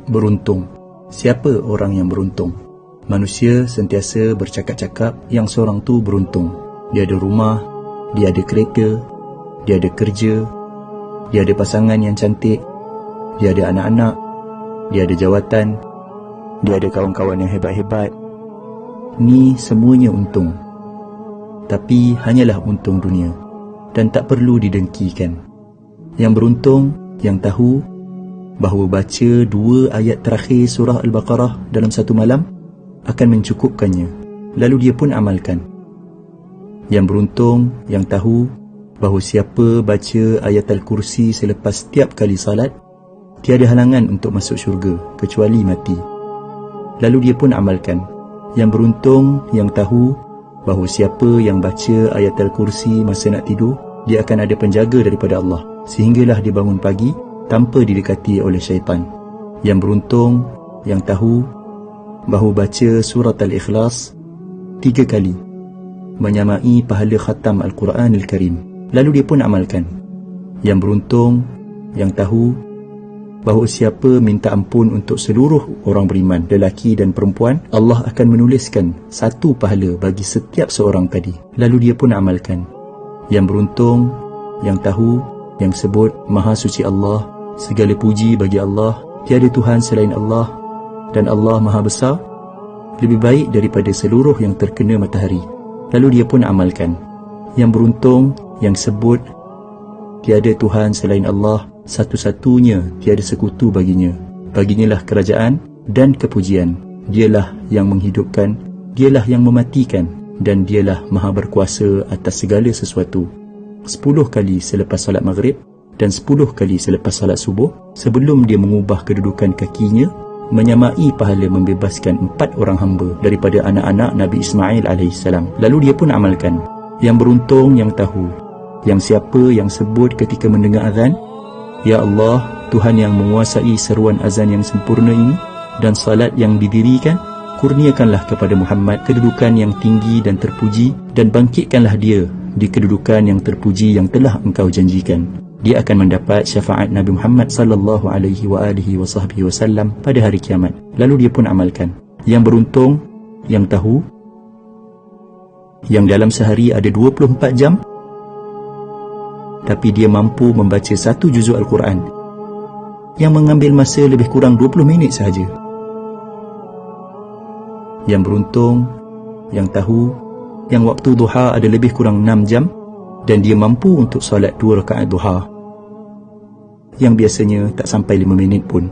Beruntung. Siapa orang yang beruntung? Manusia sentiasa bercakap-cakap yang seorang tu beruntung. Dia ada rumah, dia ada kereta, dia ada kerja, dia ada pasangan yang cantik, dia ada anak-anak, dia ada jawatan, dia ada kawan-kawan yang hebat-hebat. Ni semuanya untung. Tapi hanyalah untung dunia dan tak perlu didengkikan. Yang beruntung, yang tahu bahawa baca 2 ayat terakhir surah Al-Baqarah dalam satu malam akan mencukupkannya, lalu dia pun amalkan. Yang beruntung, yang tahu bahawa siapa baca ayat Al-Kursi selepas setiap kali salat, tiada halangan untuk masuk syurga kecuali mati, lalu dia pun amalkan. Yang beruntung, yang tahu bahawa siapa yang baca ayat Al-Kursi masa nak tidur, dia akan ada penjaga daripada Allah sehinggalah dia bangun pagi tanpa didekati oleh syaitan. Yang beruntung, yang tahu bahawa baca surat Al-Ikhlas 3 kali menyamai pahala khatam Al-Quran Al-Karim, lalu dia pun amalkan. Yang beruntung, yang tahu bahawa siapa minta ampun untuk seluruh orang beriman, lelaki dan perempuan, Allah akan menuliskan 1 pahala bagi setiap seorang tadi, lalu dia pun amalkan. Yang beruntung, yang tahu, yang sebut Maha Suci Allah, segala puji bagi Allah, tiada Tuhan selain Allah, dan Allah Maha Besar, lebih baik daripada seluruh yang terkena matahari, lalu dia pun amalkan. Yang beruntung, yang sebut tiada Tuhan selain Allah, satu-satunya, tiada sekutu baginya, baginyalah kerajaan dan kepujian, dialah yang menghidupkan, dialah yang mematikan, dan dialah Maha berkuasa atas segala sesuatu. 10 kali selepas salat maghrib dan 10 kali selepas salat subuh, sebelum dia mengubah kedudukan kakinya, menyamai pahala membebaskan 4 orang hamba daripada anak-anak Nabi Ismail AS. Lalu dia pun amalkan. Yang beruntung, yang tahu, yang siapa yang sebut ketika mendengar azan, Ya Allah, Tuhan yang menguasai seruan azan yang sempurna ini dan salat yang didirikan, kurniakanlah kepada Muhammad kedudukan yang tinggi dan terpuji, dan bangkitkanlah dia di kedudukan yang terpuji yang telah engkau janjikan. Dia akan mendapat syafaat Nabi Muhammad sallallahu alaihi wasallam pada hari kiamat. Lalu dia pun amalkan. Yang beruntung, yang tahu, yang dalam sehari ada 24 jam, tapi dia mampu membaca 1 juzuk Al-Quran yang mengambil masa lebih kurang 20 minit sahaja. Yang beruntung, yang tahu, yang waktu duha ada lebih kurang 6 jam dan dia mampu untuk solat 2 rakaat duha yang biasanya tak sampai 5 minit pun.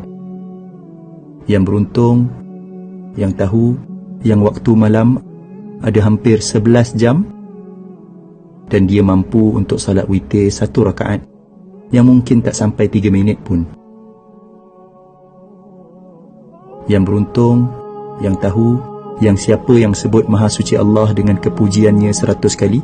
Yang beruntung, yang tahu, yang waktu malam ada hampir 11 jam dan dia mampu untuk salat witir 1 rakaat yang mungkin tak sampai 3 minit pun. Yang beruntung, yang tahu, yang siapa yang sebut Maha Suci Allah dengan kepujiannya 100 kali,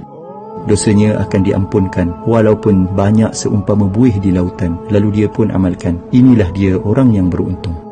dosanya akan diampunkan walaupun banyak seumpama buih di lautan, lalu dia pun amalkan. Inilah dia orang yang beruntung.